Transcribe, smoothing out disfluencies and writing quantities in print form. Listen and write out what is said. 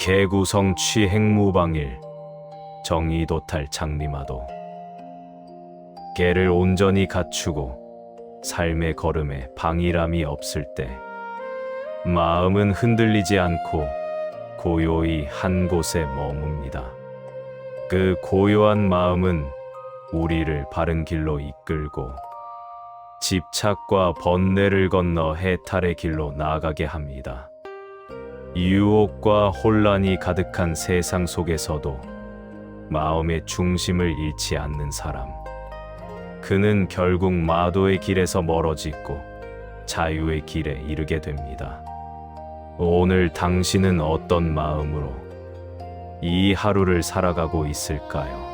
개구성 취행무방일 정의도탈 장리마도. 개를 온전히 갖추고 삶의 걸음에 방일함이 없을 때 마음은 흔들리지 않고 고요히 한 곳에 머뭅니다. 그 고요한 마음은 우리를 바른 길로 이끌고 집착과 번뇌를 건너 해탈의 길로 나아가게 합니다. 유혹과 혼란이 가득한 세상 속에서도 마음의 중심을 잃지 않는 사람, 그는 결국 마도의 길에서 멀어지고 자유의 길에 이르게 됩니다. 오늘 당신은 어떤 마음으로 이 하루를 살아가고 있을까요?